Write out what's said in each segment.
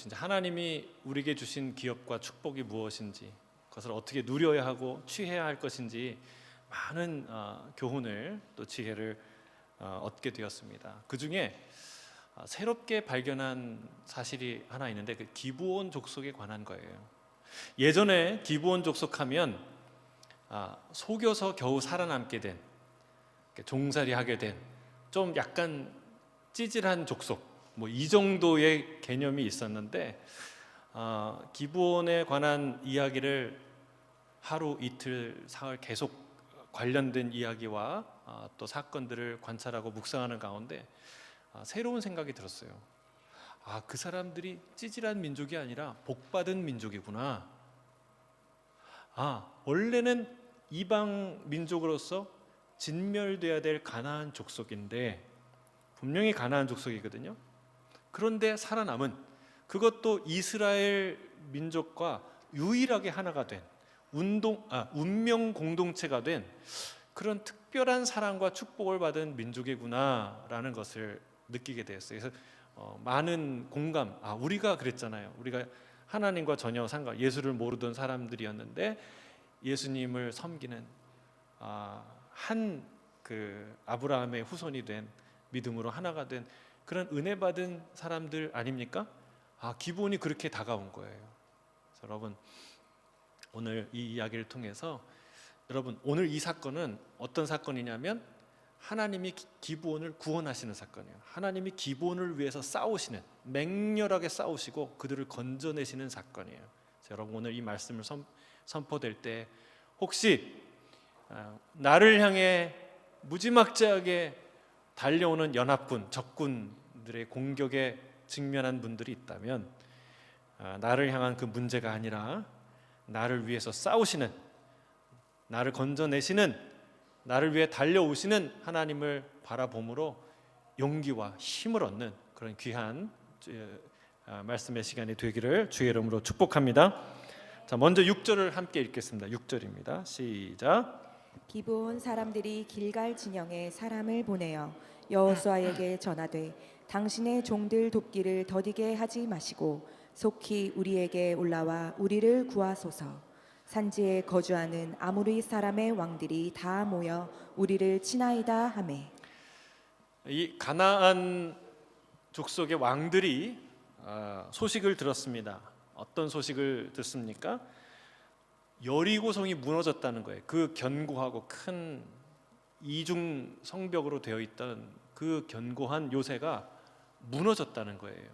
무엇인지, 하나님이 우리에게 주신 기업과 축복이 무엇인지, 그것을 어떻게 누려야 하고 취해야 할 것인지 많은 교훈을, 또 지혜를 얻게 되었습니다. 그 중에 새롭게 발견한 사실이 하나 있는데, 그 기브온 족속에 관한 거예요. 예전에 기브온 족속하면 속여서 겨우 살아남게 된, 종살이하게 된 좀 약간 찌질한 족속, 뭐 이 정도의 개념이 있었는데, 기브온에 관한 이야기를 하루 이틀 사흘 계속 관련된 이야기와 또 사건들을 관찰하고 묵상하는 가운데 새로운 생각이 들었어요. 그 사람들이 찌질한 민족이 아니라 복받은 민족이구나. 원래는 이방 민족으로서 진멸돼야 될 가나안 족속인데, 분명히 가나안 족속이거든요. 그런데 살아남은, 그것도 이스라엘 민족과 유일하게 하나가 된 운명 공동체가 된 그런 특별한 사랑과 축복을 받은 민족이구나라는 것을 느끼게 되었어요. 그래서 많은 공감. 우리가 그랬잖아요. 우리가 하나님과 전혀 예수를 모르던 사람들이었는데 예수님을 섬기는 한 아브라함의 후손이 된, 믿음으로 하나가 된 그런 은혜 받은 사람들 아닙니까? 기본이 그렇게 다가온 거예요. 그래서 여러분, 오늘 이 이야기를 통해서 여러분, 오늘 이 사건은 어떤 사건이냐면 하나님이 기브온을 구원하시는 사건이에요. 하나님이 기브온을 위해서 싸우시는, 맹렬하게 싸우시고 그들을 건져내시는 사건이에요. 여러분, 오늘 이 말씀을 선포될 때 혹시 나를 향해 무지막지하게 달려오는 연합군, 적군들의 공격에 직면한 분들이 있다면, 나를 향한 그 문제가 아니라 나를 위해서 싸우시는, 나를 건져내시는, 나를 위해 달려오시는 하나님을 바라봄으로 용기와 힘을 얻는 그런 귀한 말씀의 시간이 되기를 주의 이름으로 축복합니다. 자, 먼저 6절을 함께 읽겠습니다. 6절입니다. 시작. 기브온 사람들이 길갈 진영에 사람을 보내어 여호수아에게 전하되 당신의 종들 돕기를 더디게 하지 마시고 속히 우리에게 올라와 우리를 구하소서. 산지에 거주하는 아모리 사람의 왕들이 다 모여 우리를 치나이다 하매. 이 가나안 족속의 왕들이 소식을 들었습니다. 어떤 소식을 듣습니까? 여리고성이 무너졌다는 거예요. 그 견고하고 큰 이중 성벽으로 되어 있던 그 견고한 요새가 무너졌다는 거예요.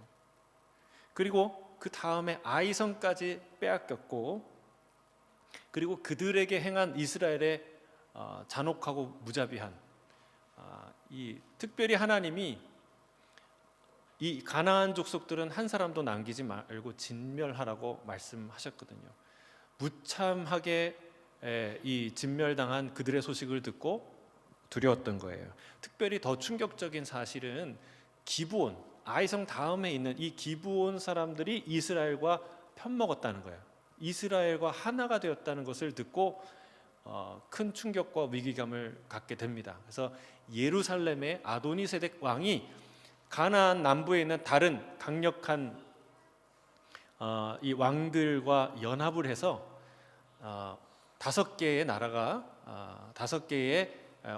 그리고 그 다음에 아이성까지 빼앗겼고, 그리고 그들에게 행한 이스라엘의 잔혹하고 무자비한, 특별히 하나님이 이 가나안 족속들은 한 사람도 남기지 말고 진멸하라고 말씀하셨거든요. 무참하게 이 진멸당한 그들의 소식을 듣고 두려웠던 거예요. 특별히 더 충격적인 사실은 기브온, 아이성 다음에 있는 이 기브온 사람들이 이스라엘과 편먹었다는 거예요. 이스라엘과 하나가 되었다는 것을 듣고 큰 충격과 위기감을 갖게 됩니다. 그래서 예루살렘의 아도니세덱 왕이 가나안 남부에 있는 다른 강력한 이 왕들과 연합을 해서 5개의 나라가 5개의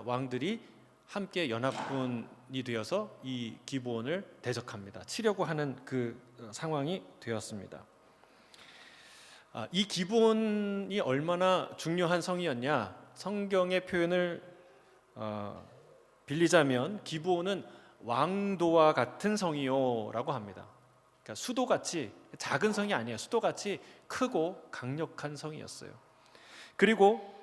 왕들이 함께 연합군이 되어서 이 기브온을 대적합니다. 치려고 하는 그 상황이 되었습니다. 이 기브온이 얼마나 중요한 성이었냐? 성경의 표현을 빌리자면 기브온은 왕도와 같은 성이요라고 합니다. 그러니까 수도같이 작은 성이 아니에요. 수도같이 크고 강력한 성이었어요. 그리고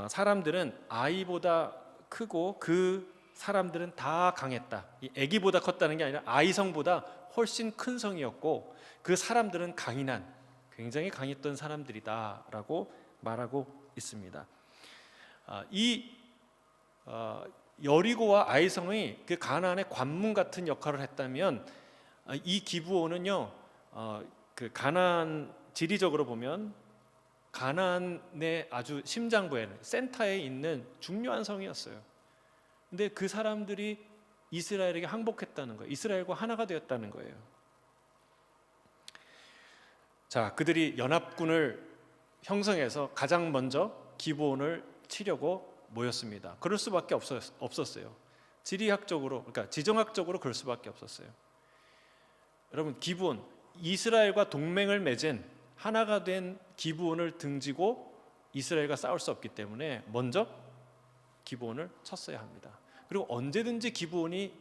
사람들은 아이보다 크고 그 사람들은 다 강했다. 이 아기보다 컸다는 게 아니라 아이성보다 훨씬 큰 성이었고 그 사람들은 강인한, 굉장히 강했던 사람들이다라고 말하고 있습니다. 이 여리고와 아이성이 그 가나안의 관문 같은 역할을 했다면, 이 기브온은요, 그 가나안 지리적으로 보면 가나안의 아주 심장부에, 센터에 있는 중요한 성이었어요. 근데 그 사람들이 이스라엘에게 항복했다는 거예요. 이스라엘과 하나가 되었다는 거예요. 자, 그들이 연합군을 형성해서 가장 먼저 기브온을 치려고 모였습니다. 그럴 수밖에 없었어요. 지리학적으로, 그러니까 지정학적으로 그럴 수밖에 없었어요. 여러분, 기브온, 이스라엘과 동맹을 맺은 하나가 된 기브온을 등지고 이스라엘과 싸울 수 없기 때문에 먼저 기브온을 쳤어야 합니다. 그리고 언제든지 기브온이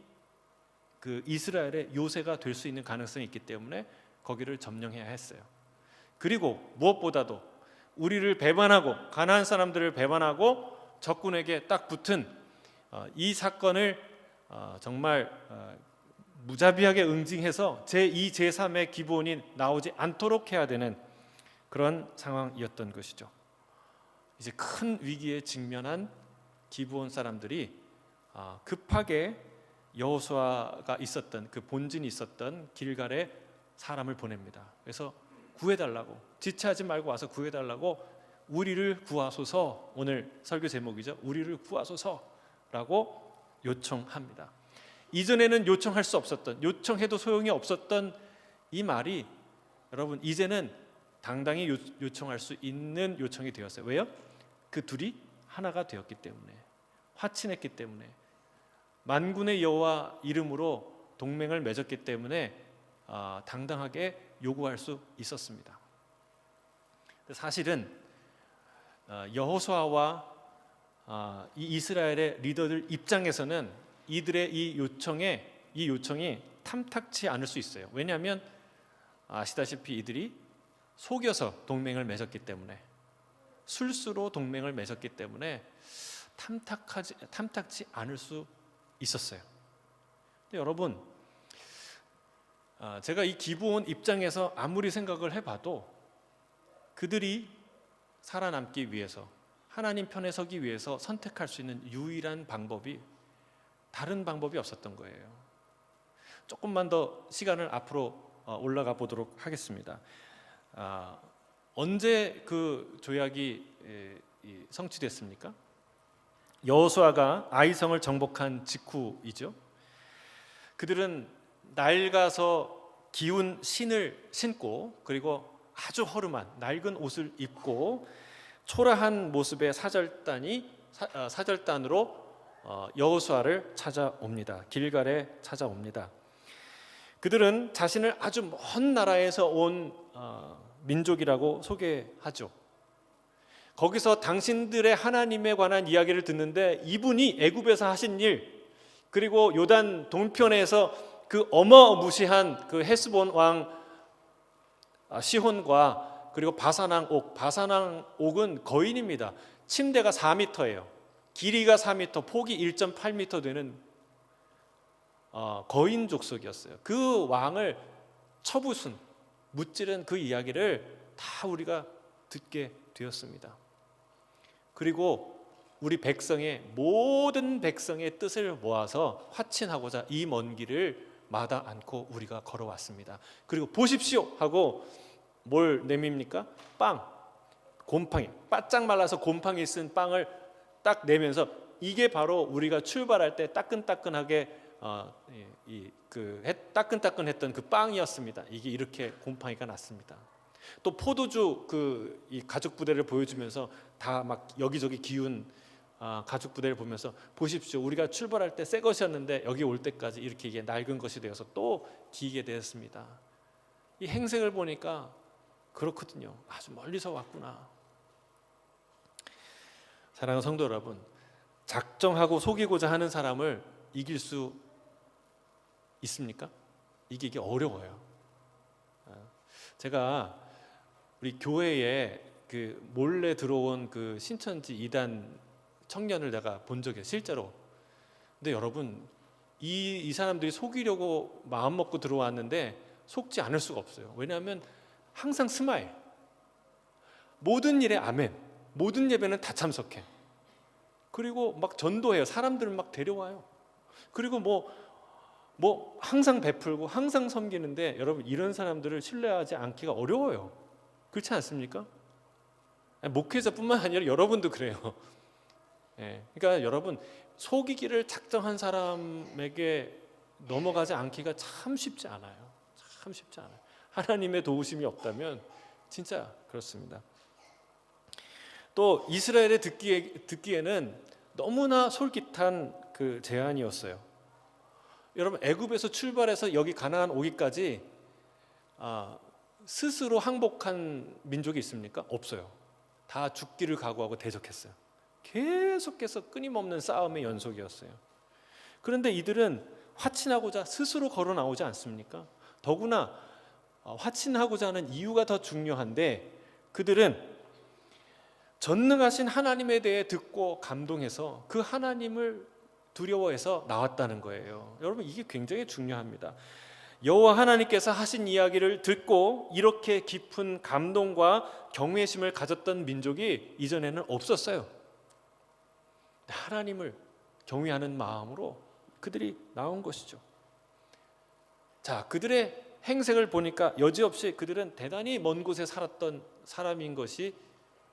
그 이스라엘의 요새가 될 수 있는 가능성이 있기 때문에 거기를 점령해야 했어요. 그리고 무엇보다도 우리를 배반하고 가나안 사람들을 배반하고 적군에게 딱 붙은 이 사건을 정말 무자비하게 응징해서 제2, 제3의 기브온이 나오지 않도록 해야 되는 그런 상황이었던 것이죠. 이제 큰 위기에 직면한 기브온 사람들이 급하게 여호수아가 있었던 그 본진이 있었던 길갈에 사람을 보냅니다. 그래서 구해달라고, 지체하지 말고 와서 구해달라고, 우리를 구하소서, 오늘 설교 제목이죠. 우리를 구하소서라고 요청합니다. 이전에는 요청할 수 없었던, 요청해도 소용이 없었던 이 말이 여러분 이제는 당당히 요청할 수 있는 요청이 되었어요. 왜요? 그 둘이 하나가 되었기 때문에, 화친했기 때문에, 만군의 여호와 이름으로 동맹을 맺었기 때문에 당당하게 요구할 수 있었습니다. 사실은 여호수아와 이 이스라엘의 리더들 입장에서는 이들의 이 요청이 탐탁치 않을 수 있어요. 왜냐하면 아시다시피 이들이 속여서 동맹을 맺었기 때문에, 술수로 동맹을 맺었기 때문에 탐탁치 않을 수 있었어요. 근데 여러분, 제가 이 기브온 입장에서 아무리 생각을 해봐도 그들이 살아남기 위해서, 하나님 편에 서기 위해서 선택할 수 있는 유일한 방법이 다른 방법이 없었던 거예요. 조금만 더 시간을 앞으로 올라가 보도록 하겠습니다. 언제 그 조약이 성취됐습니까? 여호수아가 아이성을 정복한 직후이죠. 그들은 낡아서 기운 신을 신고, 그리고 아주 허름한 낡은 옷을 입고 초라한 모습의 사절단으로 여호수아를 찾아옵니다. 길갈에 찾아옵니다. 그들은 자신을 아주 먼 나라에서 온 민족이라고 소개하죠. 거기서 당신들의 하나님에 관한 이야기를 듣는데 이분이 애굽에서 하신 일, 그리고 요단 동편에서 그 어마무시한 그 헤스본 왕 시혼과 그리고 바산왕 옥은 거인입니다. 침대가 4m예요. 길이가 4m, 폭이 1.8m 되는 거인 족속이었어요. 그 왕을 처부순, 무찌른 그 이야기를 다 우리가 듣게 되었습니다. 그리고 우리 모든 백성의 뜻을 모아서 화친하고자 이 먼 길을 마다 않고 우리가 걸어왔습니다. 그리고 보십시오 하고 뭘 내밉니까? 곰팡이, 바짝 말라서 곰팡이 쓴 빵을 딱 내면서 이게 바로 우리가 출발할 때 따끈따끈하게 따끈따끈했던 그 빵이었습니다. 이게 이렇게 곰팡이가 났습니다. 또 포도주 이 가죽 부대를 보여주면서 다 막 여기저기 기운 가죽 부대를 보면서 보십시오, 우리가 출발할 때 새 것이었는데 여기 올 때까지 이렇게 이게 낡은 것이 되어서 또 기게 되었습니다. 이 행색을 보니까 그렇거든요. 아주 멀리서 왔구나. 사랑하는 성도 여러분, 작정하고 속이고자 하는 사람을 이길 수 있습니까? 이기기 어려워요. 제가 우리 교회에 그 몰래 들어온 그 신천지 이단 청년을 내가 본 적이 실제로. 근데 여러분, 이 사람들이 속이려고 마음 먹고 들어왔는데 속지 않을 수가 없어요. 왜냐하면 항상 스마일, 모든 일에 아멘, 모든 예배는 다 참석해. 그리고 막 전도해요. 사람들을 막 데려와요. 그리고 뭐 항상 베풀고 항상 섬기는데, 여러분 이런 사람들을 신뢰하지 않기가 어려워요. 그렇지 않습니까? 목회자뿐만 아니라 여러분도 그래요. 그러니까 여러분, 속이기를 작정한 사람에게 넘어가지 않기가 참 쉽지 않아요. 참 쉽지 않아요. 하나님의 도우심이 없다면 진짜 그렇습니다. 또 이스라엘에 듣기에는 너무나 솔깃한 그 제안이었어요. 여러분, 애굽에서 출발해서 여기 가나안 오기까지 스스로 항복한 민족이 있습니까? 없어요. 다 죽기를 각오하고 대적했어요. 계속해서 끊임없는 싸움의 연속이었어요. 그런데 이들은 화친하고자 스스로 걸어 나오지 않습니까? 더구나 화친하고자 하는 이유가 더 중요한데, 그들은 전능하신 하나님에 대해 듣고 감동해서 그 하나님을 두려워해서 나왔다는 거예요. 여러분, 이게 굉장히 중요합니다. 여호와 하나님께서 하신 이야기를 듣고 이렇게 깊은 감동과 경외심을 가졌던 민족이 이전에는 없었어요. 하나님을 경외하는 마음으로 그들이 나온 것이죠. 자, 그들의 행색을 보니까 여지없이 그들은 대단히 먼 곳에 살았던 사람인 것이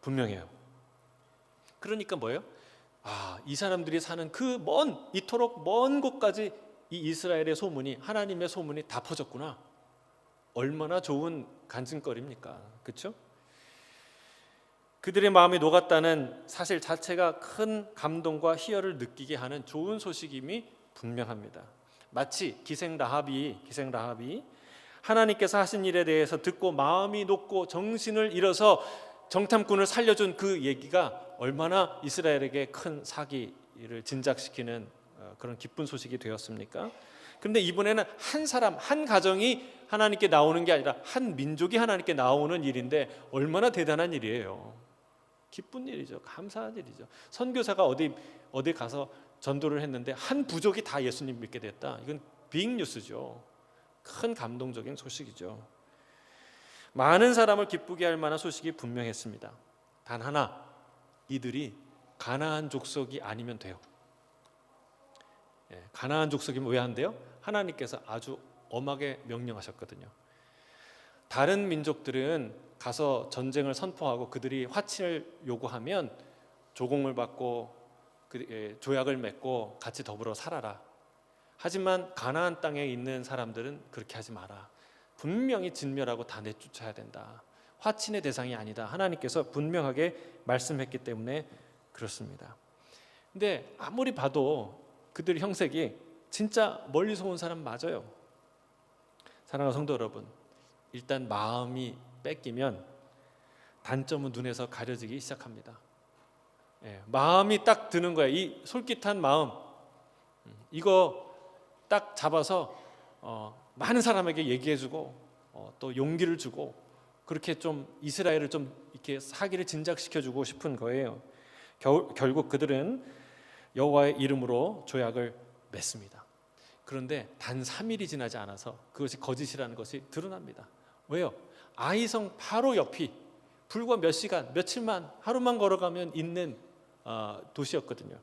분명해요. 그러니까 뭐예요? 이 사람들이 사는 이토록 먼 곳까지 이 이스라엘의 소문이, 하나님의 소문이 다 퍼졌구나. 얼마나 좋은 간증거리입니까? 그렇죠? 그들의 마음이 녹았다는 사실 자체가 큰 감동과 희열을 느끼게 하는 좋은 소식임이 분명합니다. 마치 기생 라합이 하나님께서 하신 일에 대해서 듣고 마음이 녹고 정신을 잃어서 정탐꾼을 살려준 그 얘기가 얼마나 이스라엘에게 큰 사기를 진작시키는 그런 기쁜 소식이 되었습니까? 그런데 이번에는 한 사람, 한 가정이 하나님께 나오는 게 아니라 한 민족이 하나님께 나오는 일인데 얼마나 대단한 일이에요. 기쁜 일이죠. 감사한 일이죠. 선교사가 어디 가서 전도를 했는데 한 부족이 다 예수님 믿게 됐다. 이건 빅뉴스죠. 큰 감동적인 소식이죠. 많은 사람을 기쁘게 할 만한 소식이 분명했습니다. 단 하나, 이들이 가나안 족속이 아니면 돼요. 가나안 족속이면 왜 안 돼요? 하나님께서 아주 엄하게 명령하셨거든요. 다른 민족들은 가서 전쟁을 선포하고 그들이 화친을 요구하면 조공을 받고 조약을 맺고 같이 더불어 살아라. 하지만 가나안 땅에 있는 사람들은 그렇게 하지 마라. 분명히 진멸하고 다 내쫓아야 된다. 화친의 대상이 아니다. 하나님께서 분명하게 말씀했기 때문에 그렇습니다. 근데 아무리 봐도 그들 형색이 진짜 멀리서 온 사람 맞아요. 사랑하는 성도 여러분, 일단 마음이 뺏기면 단점은 눈에서 가려지기 시작합니다. 마음이 딱 드는 거예요. 이 솔깃한 마음, 이거 딱 잡아서 많은 사람에게 얘기해주고 또 용기를 주고 그렇게 좀 이스라엘을 좀 이렇게 사기를 진작시켜주고 싶은 거예요. 결국 그들은 여호와의 이름으로 조약을 맺습니다. 그런데 단 3일이 지나지 않아서 그것이 거짓이라는 것이 드러납니다. 왜요? 아이성 바로 옆이 불과 몇 시간, 며칠만, 하루만 걸어가면 있는 도시였거든요.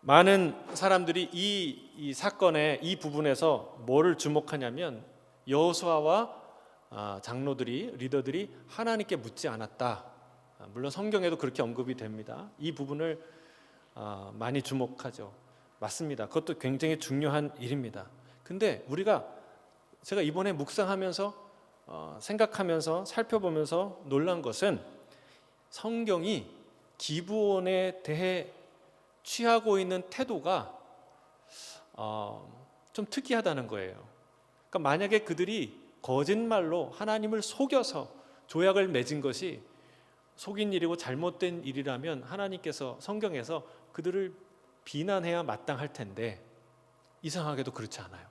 많은 사람들이 이 사건의 이 부분에서 뭐를 주목하냐면 여호수아와 장로들이, 리더들이 하나님께 묻지 않았다. 물론 성경에도 그렇게 언급이 됩니다. 이 부분을 많이 주목하죠. 맞습니다. 그것도 굉장히 중요한 일입니다. 근데 제가 이번에 묵상하면서 생각하면서 살펴보면서 놀란 것은 성경이 기브온에 대해 취하고 있는 태도가 좀 특이하다는 거예요. 그러니까 만약에 그들이 거짓말로 하나님을 속여서 조약을 맺은 것이 속인 일이고 잘못된 일이라면 하나님께서 성경에서 그들을 비난해야 마땅할 텐데 이상하게도 그렇지 않아요.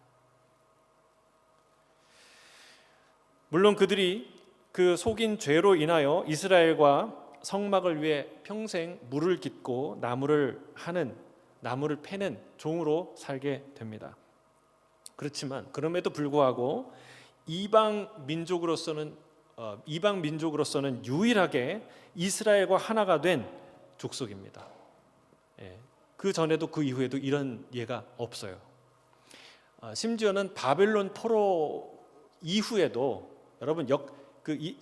물론 그들이 그 속인 죄로 인하여 이스라엘과 성막을 위해 평생 물을 깃고 나무를 패는 종으로 살게 됩니다. 그렇지만 그럼에도 불구하고 이방 민족으로서는 유일하게 이스라엘과 하나가 된 족속입니다. 그 전에도 그 이후에도 이런 예가 없어요. 심지어는 바벨론 포로 이후에도 여러분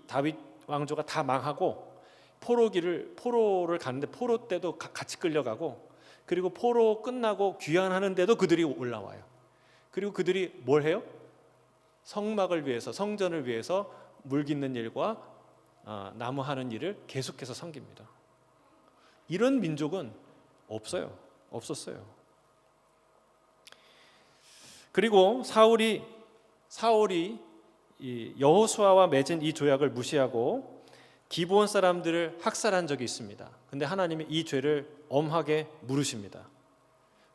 다윗 왕조가 다 망하고 포로를 가는데 포로 때도 같이 끌려가고, 그리고 포로 끝나고 귀환하는데도 그들이 올라와요. 그리고 그들이 뭘 해요? 성막을 위해서, 성전을 위해서 물 깃는 일과 나무 하는 일을 계속해서 섬깁니다. 이런 민족은 없었어요. 그리고 사울이 이 여호수아와 맺은 이 조약을 무시하고 기브온 사람들을 학살한 적이 있습니다. 근데 하나님이 이 죄를 엄하게 물으십니다.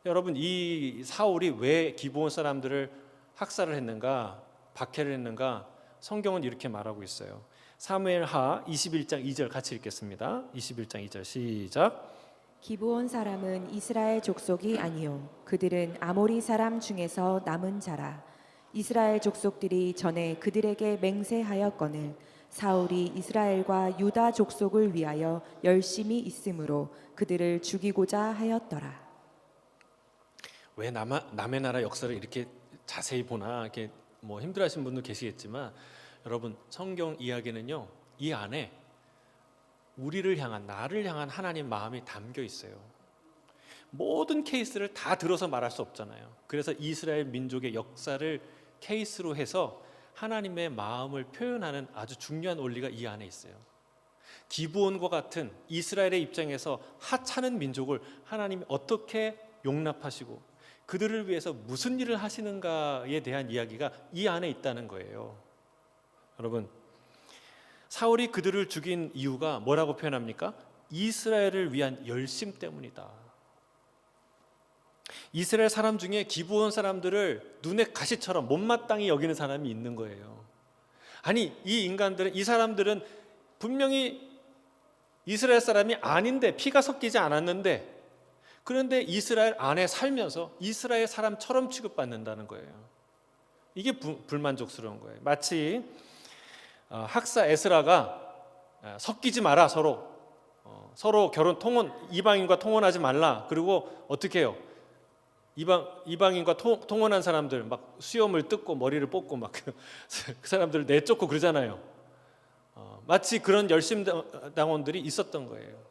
여러분, 이 사울이 왜 기브온 사람들을 학살을 했는가, 박해를 했는가? 성경은 이렇게 말하고 있어요. 사무엘하 21장 2절 같이 읽겠습니다. 21장 2절 시작. 기브온 사람은 이스라엘 족속이 아니요 그들은 아모리 사람 중에서 남은 자라. 이스라엘 족속들이 전에 그들에게 맹세하였거늘 사울이 이스라엘과 유다 족속을 위하여 열심히 있으므로 그들을 죽이고자 하였더라. 왜 남의 나라 역사를 이렇게 자세히 보나, 이렇게 뭐 힘들어하시는 분도 계시겠지만, 여러분, 성경 이야기는요, 이 안에 우리를 향한, 나를 향한 하나님 마음이 담겨 있어요. 모든 케이스를 다 들어서 말할 수 없잖아요. 그래서 이스라엘 민족의 역사를 케이스로 해서 하나님의 마음을 표현하는 아주 중요한 원리가 이 안에 있어요. 기브온과 같은 이스라엘의 입장에서 하찮은 민족을 하나님이 어떻게 용납하시고 그들을 위해서 무슨 일을 하시는가에 대한 이야기가 이 안에 있다는 거예요. 여러분, 사울이 그들을 죽인 이유가 뭐라고 표현합니까? 이스라엘을 위한 열심 때문이다. 이스라엘 사람 중에 기브온 사람들을 눈에 가시처럼 못마땅히 여기는 사람이 있는 거예요. 아니, 이 사람들은 분명히 이스라엘 사람이 아닌데, 피가 섞이지 않았는데, 그런데 이스라엘 안에 살면서 이스라엘 사람처럼 취급받는다는 거예요. 이게 불만족스러운 거예요. 마치 학사 에스라가 섞이지 마라, 서로 결혼 통혼, 이방인과 통혼하지 말라. 그리고 어떻게 해요? 이방인과 통혼한 사람들 막 수염을 뜯고 머리를 뽑고 막 그 사람들을 내쫓고 그러잖아요. 마치 그런 열심당원들이 있었던 거예요.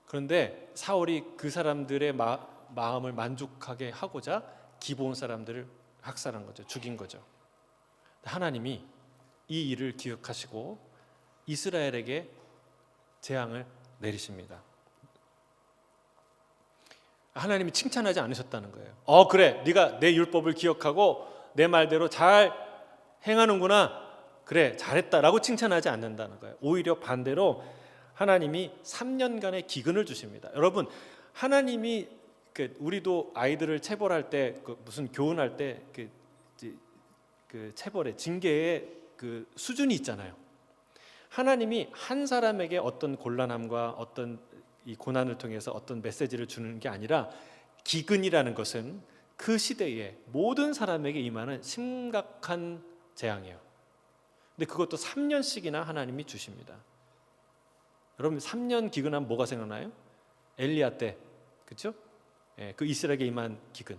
그런데 사울이 그 사람들의 마음을 만족하게 하고자 기브온 사람들을 학살한 거죠. 죽인 거죠. 하나님이 이 일을 기억하시고 이스라엘에게 재앙을 내리십니다. 하나님이 칭찬하지 않으셨다는 거예요. 그래, 네가 내 율법을 기억하고 내 말대로 잘 행하는구나. 그래, 잘했다라고 칭찬하지 않는다는 거예요. 오히려 반대로 하나님이 3년간의 기근을 주십니다. 여러분, 하나님이 우리도 아이들을 체벌할 때 무슨 교훈할 때 그 체벌의 징계의 그 수준이 있잖아요. 하나님이 한 사람에게 어떤 곤란함과 어떤 이 고난을 통해서 어떤 메시지를 주는 게 아니라, 기근이라는 것은 그 시대에 모든 사람에게 임하는 심각한 재앙이에요. 근데 그것도 3년씩이나 하나님이 주십니다. 여러분, 3년 기근하면 뭐가 생각나요? 엘리야 때, 그렇죠? 그 이스라엘에게 임한 기근,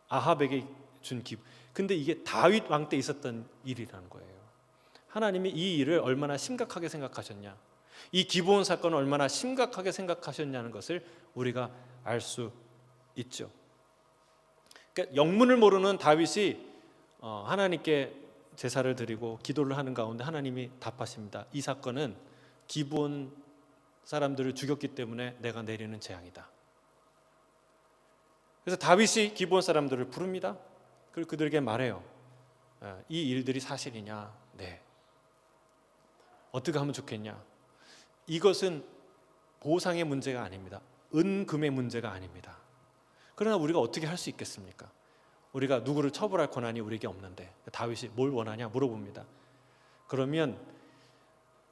아합에게 준 기근. 근데 이게 다윗 왕 때 있었던 일이라는 거예요. 하나님이 이 일을 얼마나 심각하게 생각하셨냐, 이 기브온 사건을 얼마나 심각하게 생각하셨냐는 것을 우리가 알 수 있죠. 그러니까 영문을 모르는 다윗이 하나님께 제사를 드리고 기도를 하는 가운데 하나님이 답하십니다. 이 사건은 기브온 사람들을 죽였기 때문에 내가 내리는 재앙이다. 그래서 다윗이 기브온 사람들을 부릅니다. 그리고 그들에게 말해요. 이 일들이 사실이냐? 네. 어떻게 하면 좋겠냐? 이것은 보상의 문제가 아닙니다. 은금의 문제가 아닙니다. 그러나 우리가 어떻게 할 수 있겠습니까? 우리가 누구를 처벌할 권한이 우리에게 없는데. 다윗이 뭘 원하냐 물어봅니다. 그러면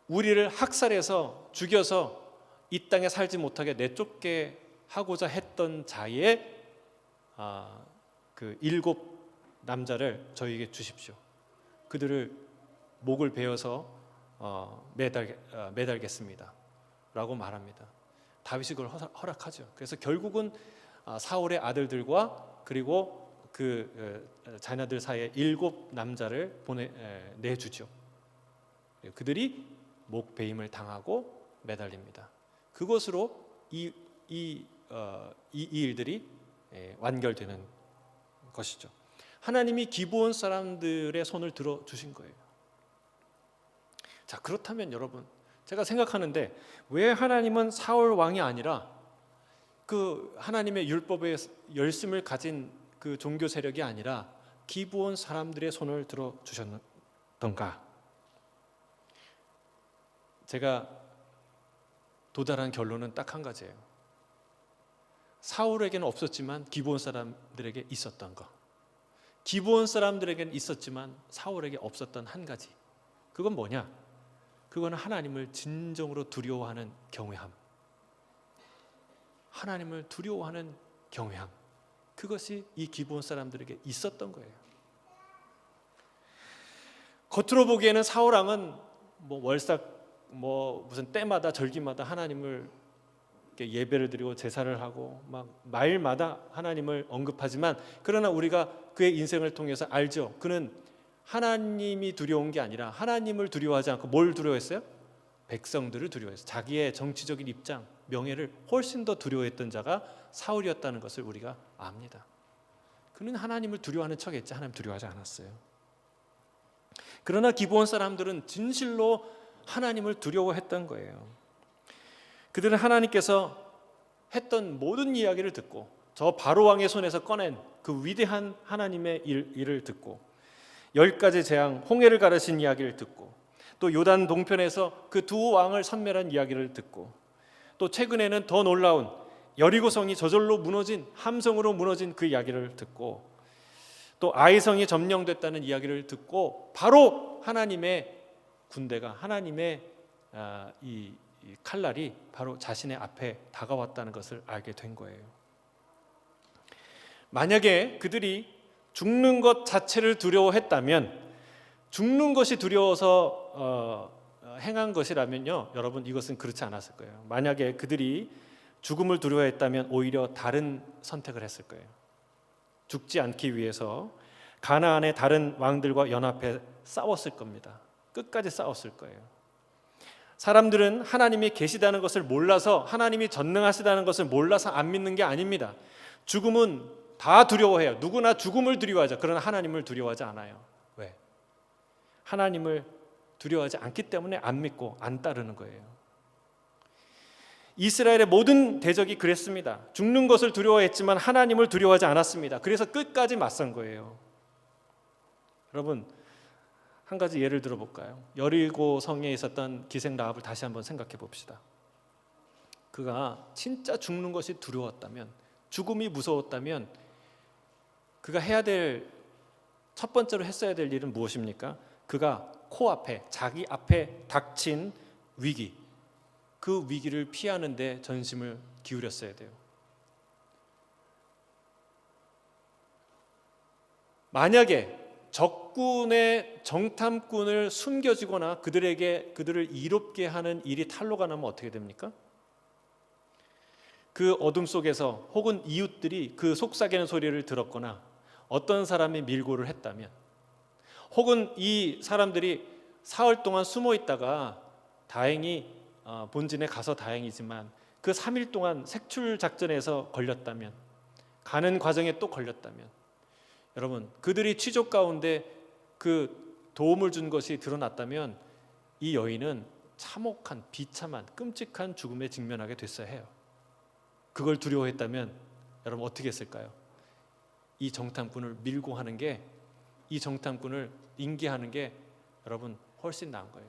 우리를 학살해서 죽여서 이 땅에 살지 못하게 내쫓게 하고자 했던 자의 그 7 남자를 저희에게 주십시오. 그들을 목을 베어서 매달겠습니다 라고 말합니다. 다윗이 그걸 허락하죠. 그래서 결국은 사울의 아들들과 그리고 그 자녀들 사이에 7 남자를 내주죠. 그들이 목 베임을 당하고 매달립니다. 그것으로 이 일들이 완결되는 것이죠. 하나님이 기브온 사람들의 손을 들어 주신 거예요. 자, 그렇다면 여러분, 제가 생각하는데 왜 하나님은 사울 왕이 아니라 그 하나님의 율법에 열심을 가진 그 종교 세력이 아니라 기브온 사람들의 손을 들어 주셨던가? 제가 도달한 결론은 딱 한 가지예요. 사울에게는 없었지만 기브온 사람들에게 있었던 것. 기브온 사람들에게는 있었지만 사울에게 없었던 한 가지. 그건 뭐냐? 그거는 하나님을 진정으로 두려워하는 경외함. 하나님을 두려워하는 경외함. 그것이 이 기브온 사람들에게 있었던 거예요. 겉으로 보기에는 사울 왕은 월삭 무슨 때마다 절기마다 하나님을 예배를 드리고 제사를 하고 막 말마다 하나님을 언급하지만, 그러나 우리가 그의 인생을 통해서 알죠. 그는 하나님이 두려운 게 아니라 하나님을 두려워하지 않고 뭘 두려워했어요? 백성들을 두려워했어요. 자기의 정치적인 입장, 명예를 훨씬 더 두려워했던 자가 사울이었다는 것을 우리가 압니다. 그는 하나님을 두려워하는 척했지 하나님 두려워하지 않았어요. 그러나 기브온 사람들은 진실로 하나님을 두려워했던 거예요. 그들은 하나님께서 했던 모든 이야기를 듣고 저 바로 왕의 손에서 꺼낸 그 위대한 하나님의 일을 듣고 10가지 재앙, 홍해를 가르신 이야기를 듣고 또 요단 동편에서 그 두 왕을 섬멸한 이야기를 듣고 또 최근에는 더 놀라운 여리고성이 저절로 무너진, 함성으로 무너진 그 이야기를 듣고 또 아이성이 점령됐다는 이야기를 듣고 바로 하나님의 군대가, 하나님의 이 칼날이 바로 자신의 앞에 다가왔다는 것을 알게 된 거예요. 만약에 그들이 죽는 것 자체를 두려워했다면, 죽는 것이 두려워서 행한 것이라면요, 여러분, 이것은 그렇지 않았을 거예요. 만약에 그들이 죽음을 두려워했다면 오히려 다른 선택을 했을 거예요. 죽지 않기 위해서 가나안의 다른 왕들과 연합해 싸웠을 겁니다. 끝까지 싸웠을 거예요. 사람들은 하나님이 계시다는 것을 몰라서, 하나님이 전능하시다는 것을 몰라서 안 믿는 게 아닙니다. 죽음은 다 두려워해요. 누구나 죽음을 두려워하죠. 그러나 하나님을 두려워하지 않아요. 왜? 하나님을 두려워하지 않기 때문에 안 믿고 안 따르는 거예요. 이스라엘의 모든 대적이 그랬습니다. 죽는 것을 두려워했지만 하나님을 두려워하지 않았습니다. 그래서 끝까지 맞선 거예요. 여러분, 한 가지 예를 들어볼까요? 여리고 성에 있었던 기생 라합을 다시 한번 생각해 봅시다. 그가 진짜 죽는 것이 두려웠다면, 죽음이 무서웠다면 그가 해야 될, 첫 번째로 했어야 될 일은 무엇입니까? 그가 코앞에, 자기 앞에 닥친 위기, 그 위기를 피하는 데 전심을 기울였어야 돼요. 만약에 적군의 정탐꾼을 숨겨주거나 그들을 이롭게 하는 일이 탈로가 나면 어떻게 됩니까? 그 어둠 속에서 혹은 이웃들이 그 속삭이는 소리를 들었거나 어떤 사람이 밀고를 했다면, 혹은 이 사람들이 사흘 동안 숨어 있다가 다행히 본진에 가서 다행이지만 그 3일 동안 색출 작전에서 걸렸다면, 가는 과정에 또 걸렸다면, 여러분, 그들이 취족 가운데 그 도움을 준 것이 드러났다면 이 여인은 참혹한, 비참한, 끔찍한 죽음에 직면하게 됐어야 해요. 그걸 두려워했다면 여러분 어떻게 했을까요? 이 정탐꾼을 밀고 하는 게, 이 정탐꾼을 인계하는 게 여러분 훨씬 나은 거예요.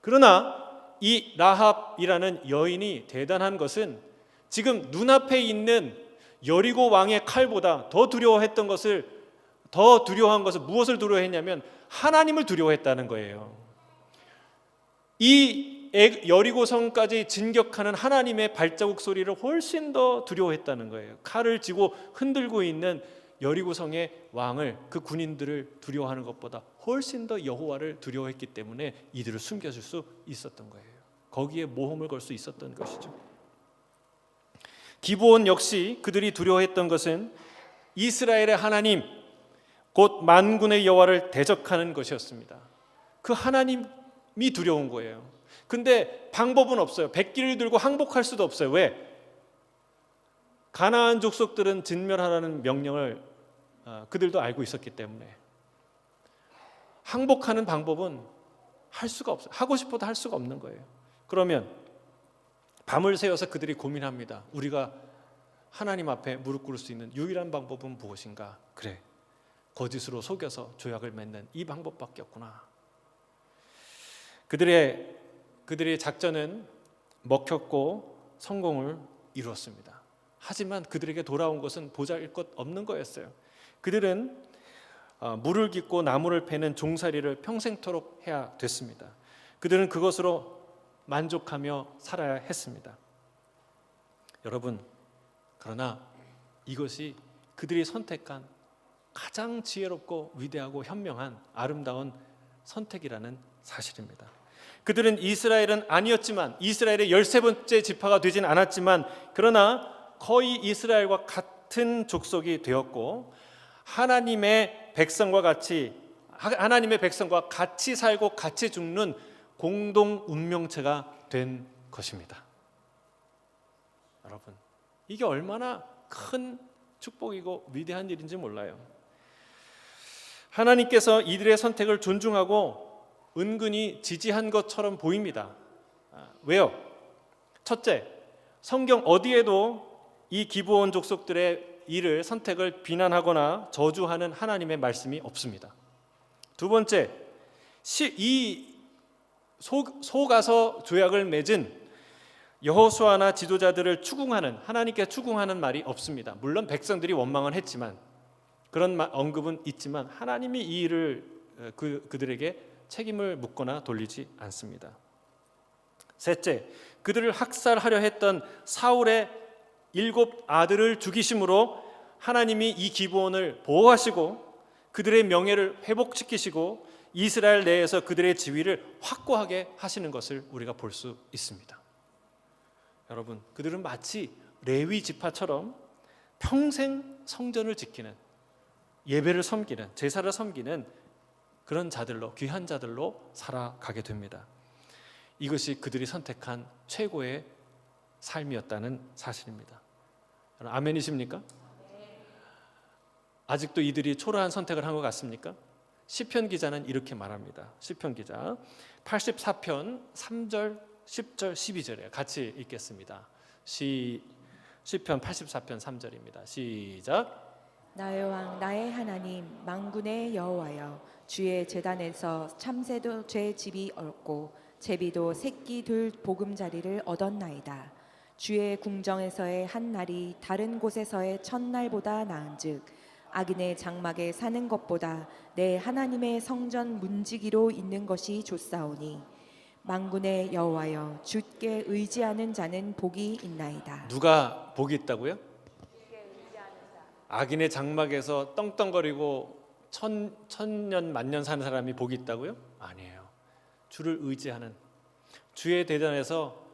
그러나 이 라합이라는 여인이 대단한 것은 지금 눈앞에 있는 여리고 왕의 칼보다 더 두려워한 것을 무엇을 두려워했냐면 하나님을 두려워했다는 거예요. 이 여리고 성까지 진격하는 하나님의 발자국 소리를 훨씬 더 두려워했다는 거예요. 칼을 쥐고 흔들고 있는 여리고 성의 왕을, 그 군인들을 두려워하는 것보다 훨씬 더 여호와를 두려워했기 때문에 이들을 숨겨줄 수 있었던 거예요. 거기에 모험을 걸 수 있었던 것이죠. 기브온 역시 그들이 두려워했던 것은 이스라엘의 하나님, 곧 만군의 여호와를 대적하는 것이었습니다. 그 하나님이 두려운 거예요. 근데 방법은 없어요. 백기를 들고 항복할 수도 없어요. 왜? 가나안 족속들은 진멸하라는 명령을 그들도 알고 있었기 때문에 항복하는 방법은 할 수가 없어요. 하고 싶어도 할 수가 없는 거예요. 그러면 밤을 새워서 그들이 고민합니다. 우리가 하나님 앞에 무릎 꿇을 수 있는 유일한 방법은 무엇인가? 그래, 거짓으로 속여서 조약을 맺는 이 방법밖에 없구나. 그들의 작전은 먹혔고 성공을 이루었습니다. 하지만 그들에게 돌아온 것은 보잘것 없는 거였어요. 그들은 물을 깃고 나무를 패는 종살이를 평생토록 해야 됐습니다. 그들은 그것으로 만족하며 살아야 했습니다. 여러분, 그러나 이것이 그들이 선택한 가장 지혜롭고 위대하고 현명한 아름다운 선택이라는 사실입니다. 그들은 이스라엘은 아니었지만, 이스라엘의 13번째 지파가 되진 않았지만, 그러나 거의 이스라엘과 같은 족속이 되었고 하나님의 백성과 같이 살고 같이 죽는 공동 운명체가 된 것입니다. 여러분, 이게 얼마나 큰 축복이고 위대한 일인지 몰라요. 하나님께서 이들의 선택을 존중하고 은근히 지지한 것처럼 보입니다. 왜요? 첫째, 성경 어디에도 이 기브온 족속들의 일을 선택을 비난하거나 저주하는 하나님의 말씀이 없습니다. 두 번째, 이 속아서 조약을 맺은 여호수아나 지도자들을 추궁하는, 하나님께 추궁하는 말이 없습니다. 물론 백성들이 원망은 했지만, 그런 언급은 있지만 하나님이 이 일을 그들에게 책임을 묻거나 돌리지 않습니다. 셋째, 그들을 학살하려 했던 사울의 7 아들을 죽이심으로 하나님이 이 기브온을 보호하시고 그들의 명예를 회복시키시고 이스라엘 내에서 그들의 지위를 확고하게 하시는 것을 우리가 볼 수 있습니다. 여러분, 그들은 마치 레위 지파처럼 평생 성전을 지키는, 예배를 섬기는, 제사를 섬기는 그런 자들로, 귀한 자들로 살아가게 됩니다. 이것이 그들이 선택한 최고의 삶이었다는 사실입니다. 아멘이십니까? 아직도 이들이 초라한 선택을 한 것 같습니까? 시편 기자는 이렇게 말합니다. 시편 기자 84편 3절, 10절, 12절에 같이 읽겠습니다. 시편 84편 3절입니다. 시작. 나의 왕 나의 하나님 만군의 여호와여, 주의 제단에서 참새도 제 집이 얻고 제비도 새끼 둘 보금자리를 얻었나이다. 주의 궁정에서의 한 날이 다른 곳에서의 첫날보다 나은즉 악인의 장막에 사는 것보다 내 하나님의 성전 문지기로 있는 것이 좋사오니 만군의 여호와여, 주께 의지하는 자는 복이 있나이다. 누가 복이 있다고요? 악인의 장막에서 떵떵거리고 천년 만년 사는 사람이 복이 있다고요? 아니에요. 주를 의지하는, 주의 대전에서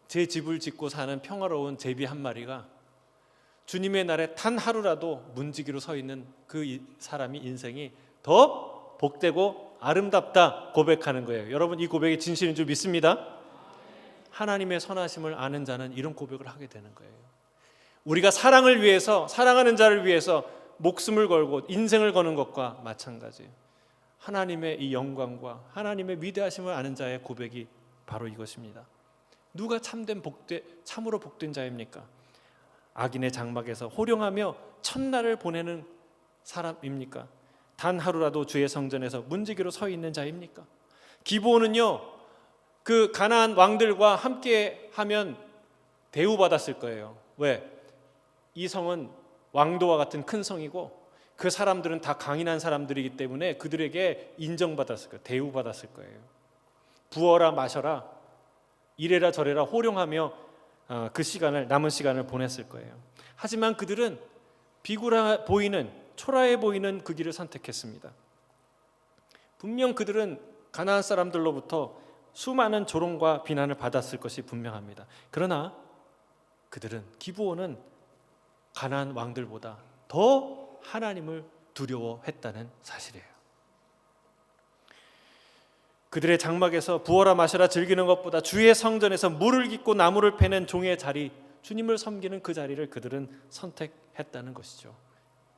제 집을 짓고 사는 평화로운 제비 한 마리가 주님의 날에 단 하루라도 문지기로 서 있는 그 사람이 인생이 더 복되고 아름답다 고백하는 거예요. 여러분, 이 고백이 진실인 줄 믿습니다. 하나님의 선하심을 아는 자는 이런 고백을 하게 되는 거예요. 우리가 사랑을 위해서, 사랑하는 자를 위해서 목숨을 걸고 인생을 거는 것과 마찬가지예요. 하나님의 이 영광과 하나님의 위대하심을 아는 자의 고백이 바로 이것입니다. 누가 참으로 복된 자입니까? 악인의 장막에서 호령하며 첫날을 보내는 사람입니까? 단 하루라도 주의 성전에서 문지기로 서 있는 자입니까? 기브온은요, 그 가나안 왕들과 함께 하면 대우받았을 거예요. 왜? 이 성은 왕도와 같은 큰 성이고 그 사람들은 다 강인한 사람들이기 때문에 그들에게 인정받았을 거예요. 대우받았을 거예요. 부어라 마셔라, 이래라 저래라 호령하며 그 시간을, 남은 시간을 보냈을 거예요. 하지만 그들은 비굴해 보이는, 초라해 보이는 그 길을 선택했습니다. 분명 그들은 가나안 사람들로부터 수많은 조롱과 비난을 받았을 것이 분명합니다. 그러나 그들은, 기브온은 가나안 왕들보다 더 하나님을 두려워했다는 사실이에요. 그들의 장막에서 부어라 마셔라 즐기는 것보다 주의 성전에서 물을 깃고 나무를 패는 종의 자리, 주님을 섬기는 그 자리를 그들은 선택했다는 것이죠.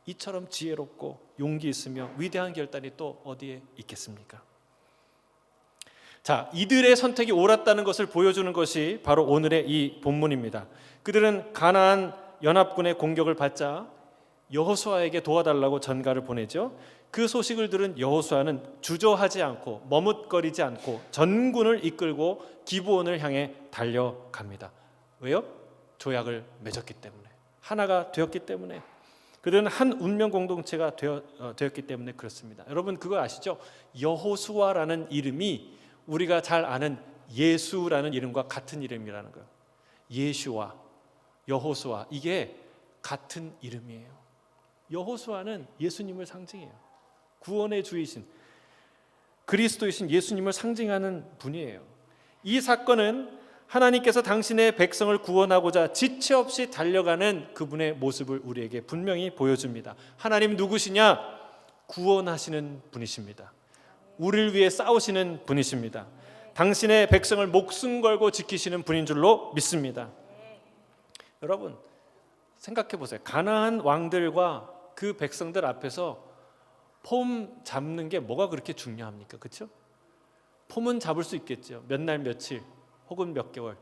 이처럼 지혜롭고 용기 있으며 위대한 결단이 또 어디에 있겠습니까? 자, 이들의 선택이 옳았다는 것을 보여주는 것이 바로 오늘의 이 본문입니다. 그들은 가나안 연합군의 공격을 받자 여호수아에게 도와달라고 전가를 보내죠. 그 소식을 들은 여호수아는 주저하지 않고 머뭇거리지 않고 전군을 이끌고 기브온을 향해 달려갑니다. 왜요? 조약을 맺었기 때문에, 하나가 되었기 때문에, 그들은 한 운명 공동체가 되었기 때문에 그렇습니다. 여러분 그거 아시죠? 여호수아라는 이름이 우리가 잘 아는 예수라는 이름과 같은 이름이라는 거예요. 예수와 여호수아, 이게 같은 이름이에요. 여호수아는 예수님을 상징해요. 구원의 주이신 그리스도이신 예수님을 상징하는 분이에요. 이 사건은 하나님께서 당신의 백성을 구원하고자 지체 없이 달려가는 그분의 모습을 우리에게 분명히 보여줍니다. 하나님 누구시냐? 구원하시는 분이십니다. 우리를 위해 싸우시는 분이십니다. 당신의 백성을 목숨 걸고 지키시는 분인 줄로 믿습니다. 여러분 생각해 보세요. 가나안 왕들과 그 백성들 앞에서 폼 잡는 게 뭐가 그렇게 중요합니까? 그렇죠? 폼은 잡을 수 있겠죠. 몇 날 며칠 혹은 몇 개월.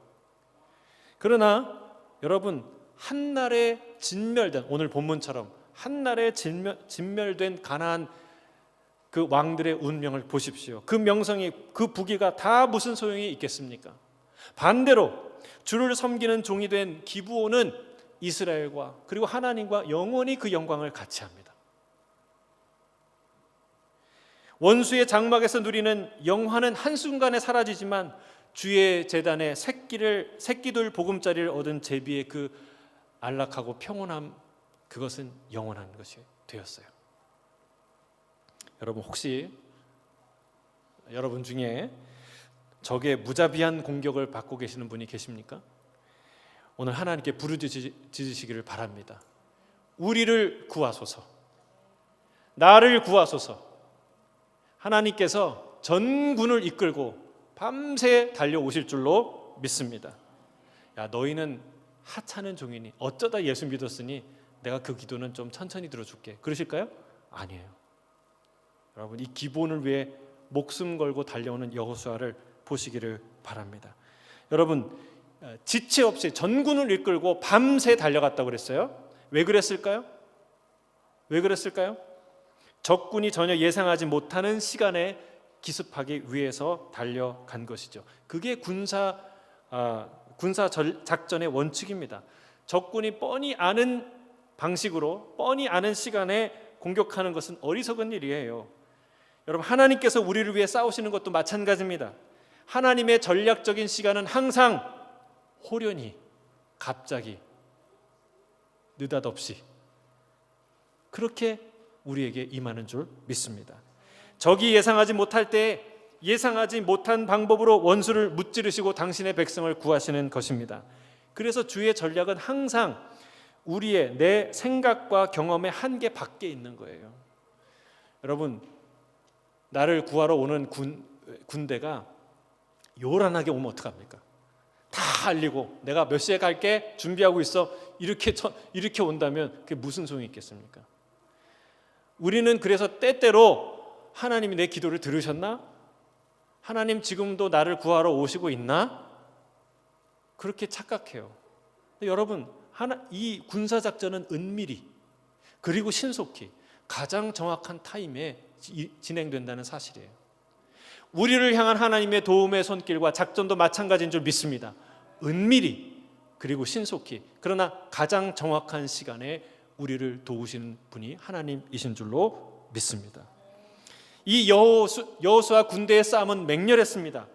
그러나 여러분 한날에 진멸된, 오늘 본문처럼 한날에 진멸된 가나안 그 왕들의 운명을 보십시오. 그 명성이, 그 부귀가 다 무슨 소용이 있겠습니까? 반대로 주를 섬기는 종이 된 기브온은 이스라엘과 그리고 하나님과 영원히 그 영광을 같이 합니다. 원수의 장막에서 누리는 영화는 한순간에 사라지지만 주의 제단에 새끼들 보금자리를 얻은 제비의 그 안락하고 평온함, 그것은 영원한 것이 되었어요. 여러분 혹시 여러분 중에 적의 무자비한 공격을 받고 계시는 분이 계십니까? 오늘 하나님께 부르짖으시기를 바랍니다. 우리를 구하소서, 나를 구하소서. 하나님께서 전군을 이끌고 밤새 달려오실 줄로 믿습니다. 야, 너희는 하찮은 종이니 어쩌다 예수 믿었으니 내가 그 기도는 좀 천천히 들어줄게, 그러실까요? 아니에요. 여러분 이 기본을 위해 목숨 걸고 달려오는 여호수아를 보시기를 바랍니다. 여러분 지체 없이 전군을 이끌고 밤새 달려갔다고 그랬어요. 왜 그랬을까요? 왜 그랬을까요? 적군이 전혀 예상하지 못하는 시간에 기습하기 위해서 달려간 것이죠. 그게 군사 작전의 원칙입니다. 적군이 뻔히 아는 방식으로, 뻔히 아는 시간에 공격하는 것은 어리석은 일이에요. 여러분 하나님께서 우리를 위해 싸우시는 것도 마찬가지입니다. 하나님의 전략적인 시간은 항상 호련히, 갑자기, 느닷없이 그렇게 우리에게 임하는 줄 믿습니다. 적이 예상하지 못할 때 예상하지 못한 방법으로 원수를 무찌르시고 당신의 백성을 구하시는 것입니다. 그래서 주의 전략은 항상 우리의 내 생각과 경험의 한계 밖에 있는 거예요. 여러분 나를 구하러 오는 군대가 요란하게 오면 어떡합니까? 다 알리고 내가 몇 시에 갈게 준비하고 있어 이렇게 온다면 그게 무슨 소용이 있겠습니까? 우리는 그래서 때때로 하나님이 내 기도를 들으셨나? 하나님 지금도 나를 구하러 오시고 있나? 그렇게 착각해요. 여러분 이 군사작전은 은밀히 그리고 신속히 가장 정확한 타임에 진행된다는 사실이에요. 우리를 향한 하나님의 도움의 손길과 작전도 마찬가지인 줄 믿습니다. 은밀히 그리고 신속히, 그러나 가장 정확한 시간에 우리를 도우시는 분이 하나님이신 줄로 믿습니다. 이 여호수아 군대의 싸움은 맹렬했습니다.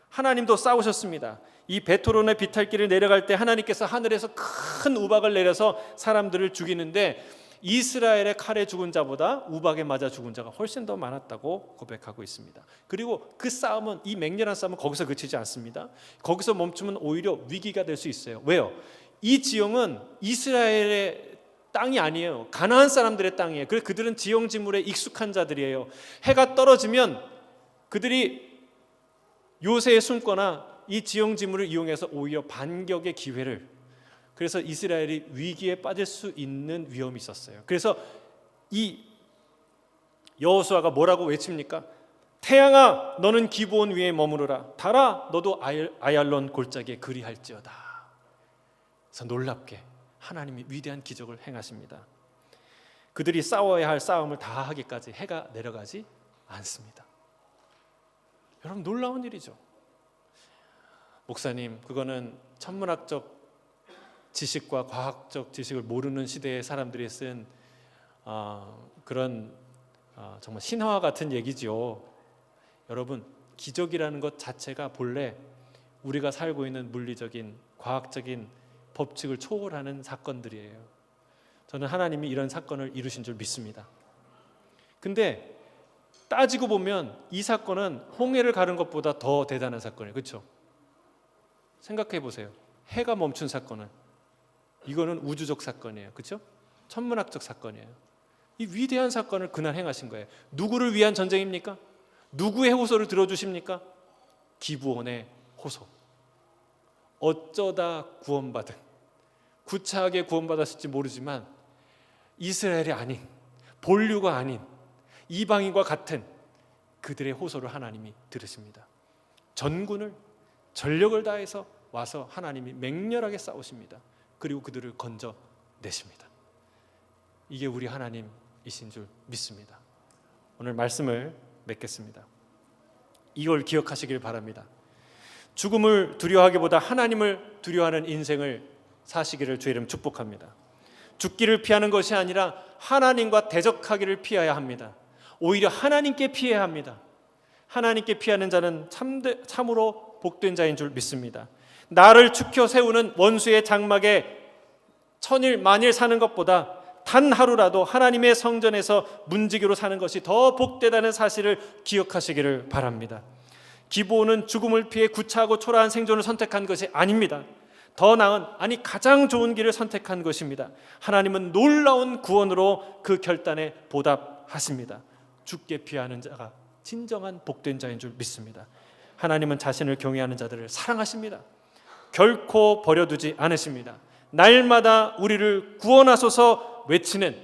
하나님도 싸우셨습니다. 이 베토론의 비탈길을 내려갈 때 하나님께서 하늘에서 큰 우박을 내려서 사람들을 죽이는데 이스라엘의 칼에 죽은 자보다 우박에 맞아 죽은 자가 훨씬 더 많았다고 고백하고 있습니다. 그리고 그 싸움은, 이 맹렬한 싸움은 거기서 그치지 않습니다. 거기서 멈추면 오히려 위기가 될 수 있어요. 왜요? 이 지형은 이스라엘의 땅이 아니에요. 가나안 사람들의 땅이에요. 그래서 그들은 지형지물에 익숙한 자들이에요. 해가 떨어지면 그들이 요새에 숨거나 이 지형지물을 이용해서 오히려 반격의 기회를, 그래서 이스라엘이 위기에 빠질 수 있는 위험이 있었어요. 그래서 이 여호수아가 뭐라고 외칩니까? 태양아 너는 기브온 위에 머무르라. 달아 너도 아얄론 골짜기에 그리할지어다. 그래서 놀랍게 하나님이 위대한 기적을 행하십니다. 그들이 싸워야 할 싸움을 다 하기까지 해가 내려가지 않습니다. 여러분 놀라운 일이죠. 목사님, 그거는 천문학적 지식과 과학적 지식을 모르는 시대의 사람들이 쓴 그런 정말 신화와 같은 얘기죠. 여러분, 기적이라는 것 자체가 본래 우리가 살고 있는 물리적인 과학적인 법칙을 초월하는 사건들이에요. 저는 하나님이 이런 사건을 이루신 줄 믿습니다. 근데 따지고 보면 이 사건은 홍해를 가른 것보다 더 대단한 사건이에요. 그렇죠? 생각해 보세요. 해가 멈춘 사건은, 이거는 우주적 사건이에요. 그렇죠? 천문학적 사건이에요. 이 위대한 사건을 그날 행하신 거예요. 누구를 위한 전쟁입니까? 누구의 호소를 들어주십니까? 기브온의 호소. 어쩌다 구원받은, 구차하게 구원받았을지 모르지만 이스라엘이 아닌, 본류가 아닌 이방인과 같은 그들의 호소를 하나님이 들으십니다. 전군을 전력을 다해서 와서 하나님이 맹렬하게 싸우십니다. 그리고 그들을 건져내십니다. 이게 우리 하나님이신 줄 믿습니다. 오늘 말씀을 맺겠습니다. 이걸 기억하시길 바랍니다. 죽음을 두려워하기보다 하나님을 두려워하는 인생을 사시기를 주의 이름 축복합니다. 죽기를 피하는 것이 아니라 하나님과 대적하기를 피해야 합니다. 오히려 하나님께 피해야 합니다. 하나님께 피하는 자는 참으로 복된 자인 줄 믿습니다. 나를 축혀 세우는 원수의 장막에 천일 만일 사는 것보다 단 하루라도 하나님의 성전에서 문지기로 사는 것이 더 복되다는 사실을 기억하시기를 바랍니다. 기브온은 죽음을 피해 구차하고 초라한 생존을 선택한 것이 아닙니다. 더 나은, 아니 가장 좋은 길을 선택한 것입니다. 하나님은 놀라운 구원으로 그 결단에 보답하십니다. 죽게 피하는 자가 진정한 복된 자인 줄 믿습니다. 하나님은 자신을 경외하는 자들을 사랑하십니다. 결코 버려두지 않으십니다. 날마다 우리를 구원하소서 외치는,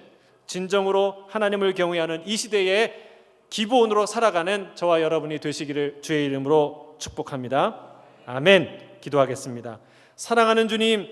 진정으로 하나님을 경외하는 이 시대에 기브온으로 살아가는 저와 여러분이 되시기를 주의 이름으로 축복합니다. 아멘. 기도하겠습니다. 사랑하는 주님,